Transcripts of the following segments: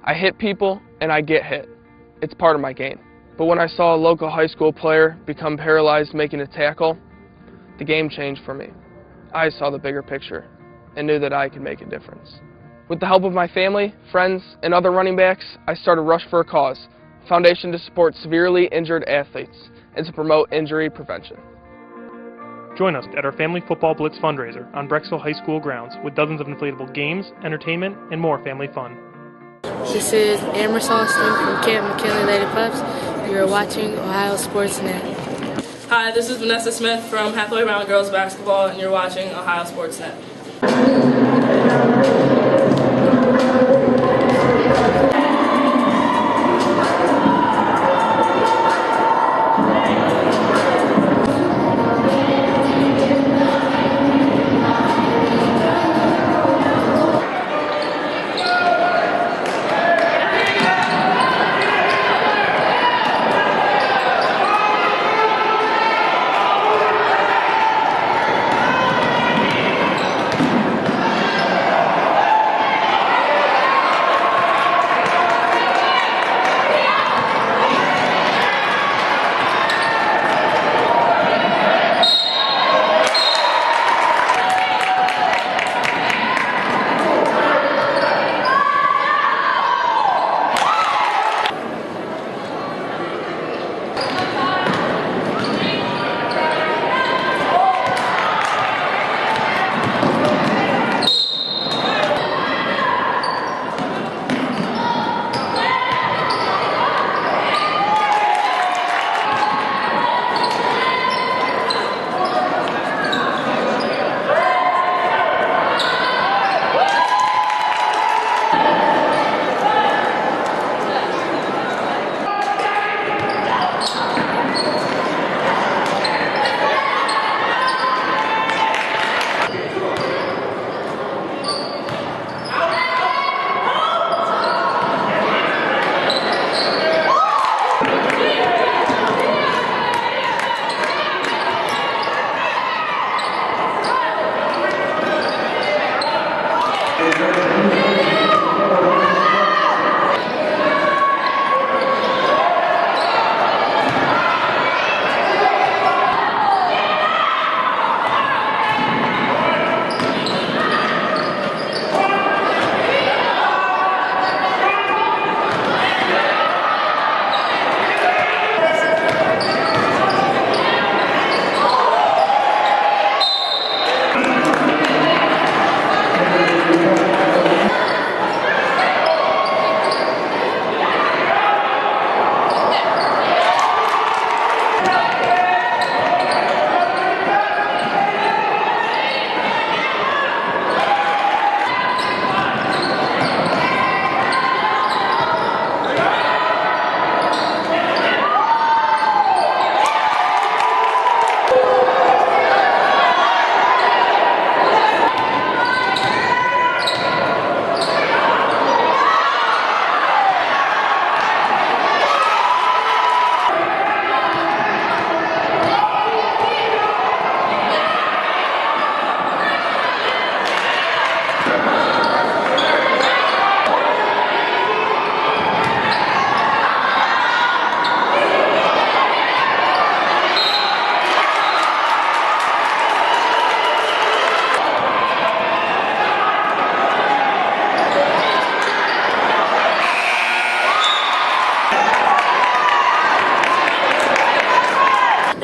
I hit people and I get hit. It's part of my game. But when I saw a local high school player become paralyzed making a tackle, the game changed for me. I saw the bigger picture and knew that I could make a difference. With the help of my family, friends, and other running backs, I started Rush for a Cause, a foundation to support severely injured athletes and to promote injury prevention. Join us at our Family Football Blitz fundraiser on Brecksville High School grounds with dozens of inflatable games, entertainment, and more family fun. This is Amherst Austin from Camp McKinley Lady Pups. You are watching Ohio Sports Net. Hi, this is Vanessa Smith from Hathaway Brown Girls Basketball, and you're watching Ohio Sports Net.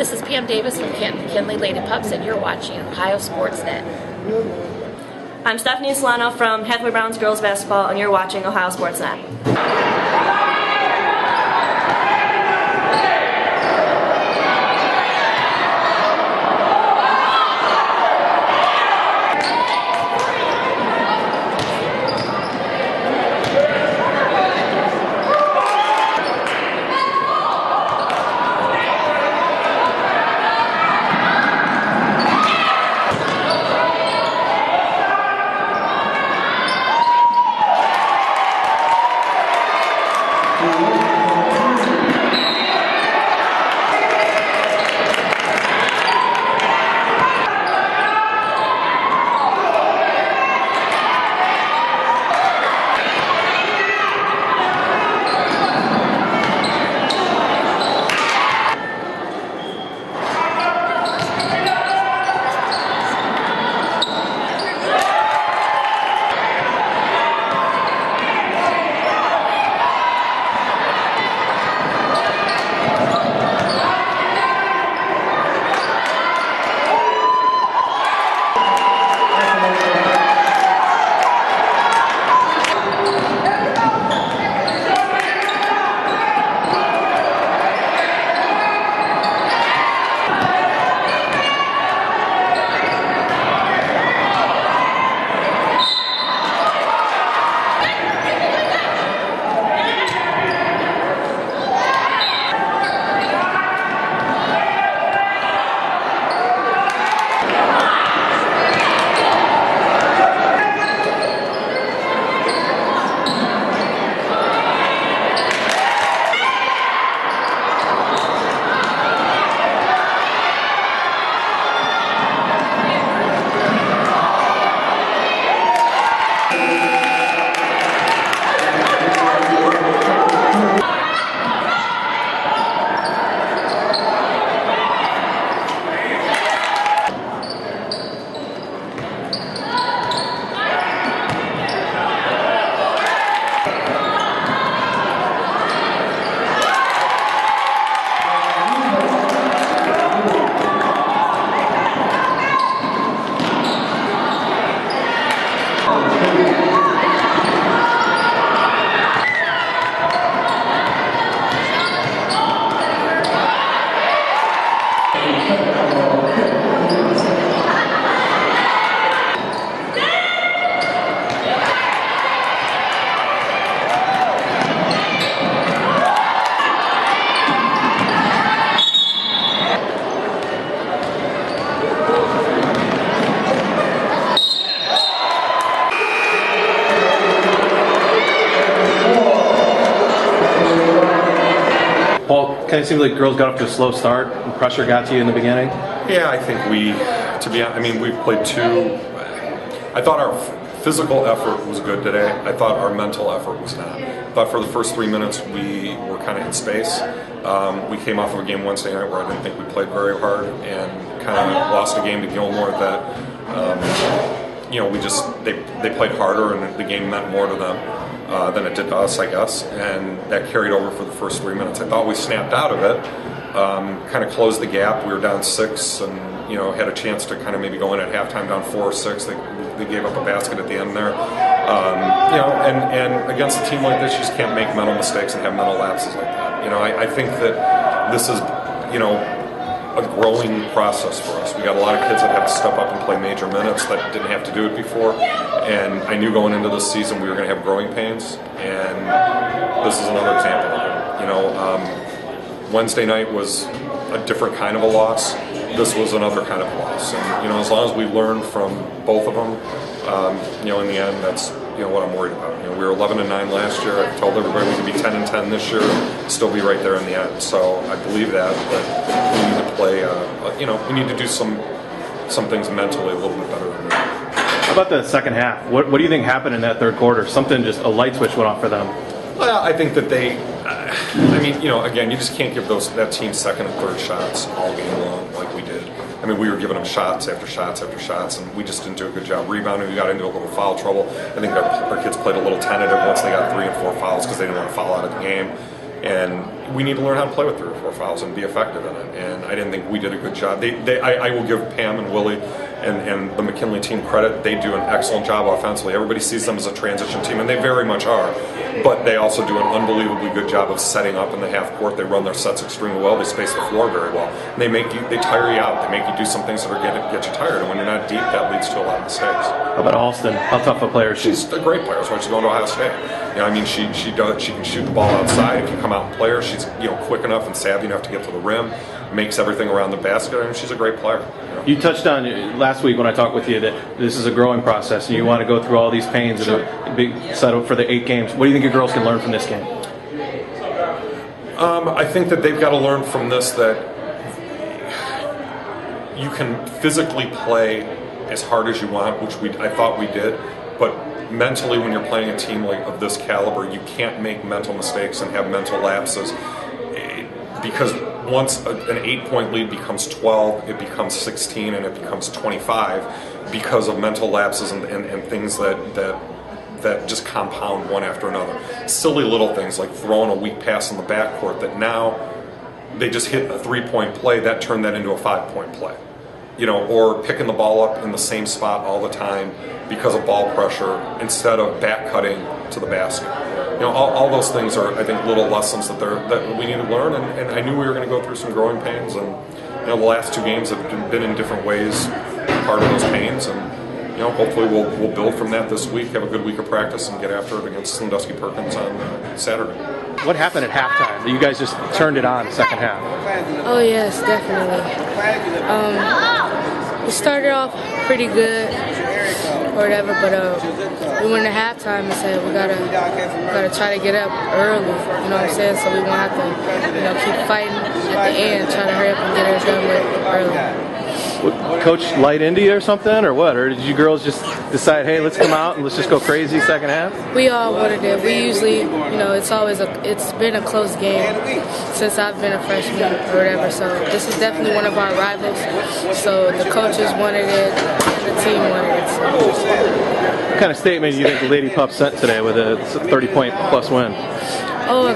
This is Pam Davis from Camp McKinley Lady Pups, and you're watching Ohio Sports Net. I'm Stephanie Solano from Hathaway Browns Girls Basketball, and you're watching Ohio Sports Net. kind of seems like girls got off to a slow start and pressure got to you in the beginning. Yeah, I think we've played two. I thought our physical effort was good today. I thought our mental effort was not. I thought for the first 3 minutes we were kind of in space. We came off of a game Wednesday night where I didn't think we played very hard and kind of lost a game to Gilmore that, they played harder and the game meant more to them than it did to us, I guess, and that carried over for the first 3 minutes. I thought we snapped out of it, kind of closed the gap. We were down 6 and, had a chance to kind of maybe go in at halftime down 4 or 6. They gave up a basket at the end there. And against a team like this, you just can't make mental mistakes and have mental lapses like that. I think that this is, a growing process for us. We got a lot of kids that have to step up and play major minutes that didn't have to do it before. And I knew going into this season we were going to have growing pains, and this is another example of it. Wednesday night was a different kind of a loss. This was another kind of a loss. And as long as we learn from both of them, in the end, that's what I'm worried about. We were 11-9 last year. I told everybody we could be 10-10 this year, still be right there in the end. So I believe that, but we need to play. We need to do some things mentally a little bit better than that. How about the second half? What do you think happened in that third quarter? Something, just a light switch went off for them. Well, I think that they. Again, you just can't give that team second and third shots all game long like we did. We were giving them shots after shots after shots, and we just didn't do a good job rebounding. We got into a little foul trouble. I think our kids played a little tentative once they got 3 and 4 fouls because they didn't want to foul out of the game. And we need to learn how to play with 3 or 4 fouls and be effective in it. And I didn't think we did a good job. I will give Pam and Willie and the McKinley team credit. They do an excellent job offensively. Everybody sees them as a transition team, and they very much are. But they also do an unbelievably good job of setting up in the half court. They run their sets extremely well. They space the floor very well. And they tire you out. They make you do some things that are get you tired. And when you're not deep, that leads to a lot of mistakes. How about Alston? How tough a player is she? She's a great player. That's why she's going to Ohio State. She can shoot the ball outside. If you come out and play her, she's quick enough and savvy enough to get to the rim. Makes everything around the basket. She's a great player. You touched on last week when I talked with you that this is a growing process, and you want to go through all these pains and be set up for the 8 games. What do you think your girls can learn from this game? I think that they've got to learn from this that you can physically play as hard as you want, which I thought we did, but mentally, when you're playing a team of this caliber, you can't make mental mistakes and have mental lapses, because once an 8-point lead becomes 12, it becomes 16, and it becomes 25 because of mental lapses and things that just compound one after another. Silly little things like throwing a weak pass in the backcourt that now they just hit a 3-point play, that turned that into a 5-point play. Or picking the ball up in the same spot all the time because of ball pressure instead of back cutting to the basket. All those things are, I think, little lessons that we need to learn. And I knew we were going to go through some growing pains. And the last 2 games have been in different ways part of those pains. And hopefully we'll build from that this week, have a good week of practice, and get after it against Sandusky Perkins on Saturday. What happened at halftime? You guys just turned it on the second half. Oh yes, definitely. We started off pretty good or whatever, but we went to halftime and said we gotta try to get up early. You know what I'm saying? So we won't have to keep fighting at the end, trying to hurry up and get it done early. Coach light into you or something, or what? Or did you girls just decide, hey, let's come out and let's just go crazy second half? We all wanted it. We usually, it's been a close game since I've been a freshman or whatever. So this is definitely one of our rivals. So the coaches wanted it, and the team wanted it. So. What kind of statement do you think the Lady Pups sent today with a 30-point plus win? Oh, a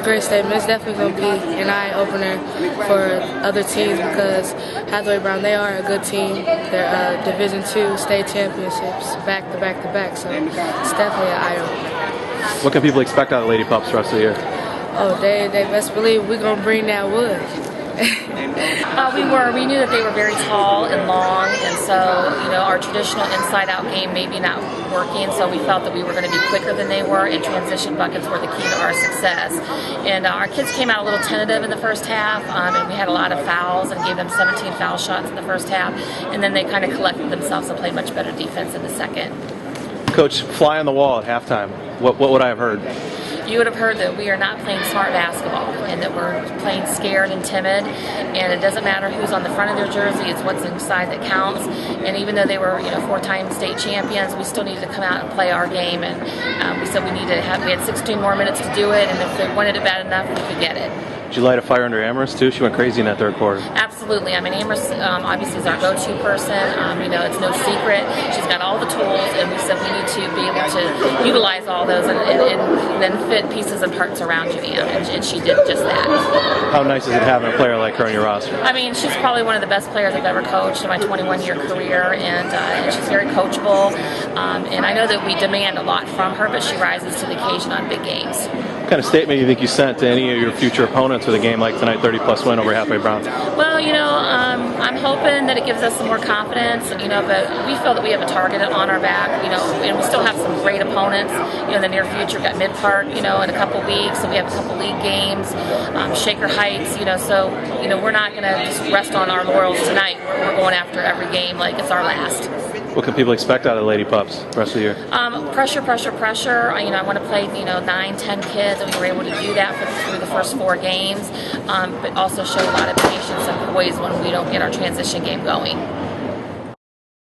great statement. It's definitely going to be an eye-opener for other teams because Hathaway Brown, they are a good team. They're Division II state championships back to back to back, so it's definitely an eye-opener. What can people expect out of Lady Pups the rest of the year? Oh, they best believe we're going to bring that wood. We knew that they were very tall and long, and so our traditional inside-out game maybe not working. So we felt that we were going to be quicker than they were, and transition buckets were the key to our success. And our kids came out a little tentative in the first half, and we had a lot of fouls and gave them 17 foul shots in the first half, and then they kind of collected themselves and played much better defense in the second. Coach, fly on the wall at halftime. What would I have heard? you would have heard that we are not playing smart basketball and that we're playing scared and timid, and it doesn't matter who's on the front of their jersey, it's what's inside that counts. And even though they were 4-time state champions, we still needed to come out and play our game, and we said we had 16 more minutes to do it, and if they wanted it bad enough, we could get it. Did you light a fire under Amherst too? She went crazy in that third quarter. Absolutely. I mean, Amherst obviously is our go-to person. It's no secret. She's got all the tools, and we said we need to be able to utilize all those and then fit pieces and parts around Julianne, and she did just that. How nice is it having a player like her on your roster? I mean, she's probably one of the best players I've ever coached in my 21-year career, and she's very coachable. And I know that we demand a lot from her, but she rises to the occasion on big games. What kind of statement do you think you sent to any of your future opponents with a game like tonight, 30-plus win over Hathaway Browns? Well, I'm hoping that it gives us some more confidence, but we feel that we have a target on our back, and we still have some great opponents, in the near future. We've got Mid-Park, in a couple weeks, so we have a couple league games, Shaker Heights, so, we're not going to just rest on our laurels tonight. We're going after every game like it's our last. What can people expect out of the Lady Pups the rest of the year? Pressure. I want to play, 9, 10 kids, and we were able to do that through the first 4 games, but also show a lot of patience and poise when we don't get our transition game going.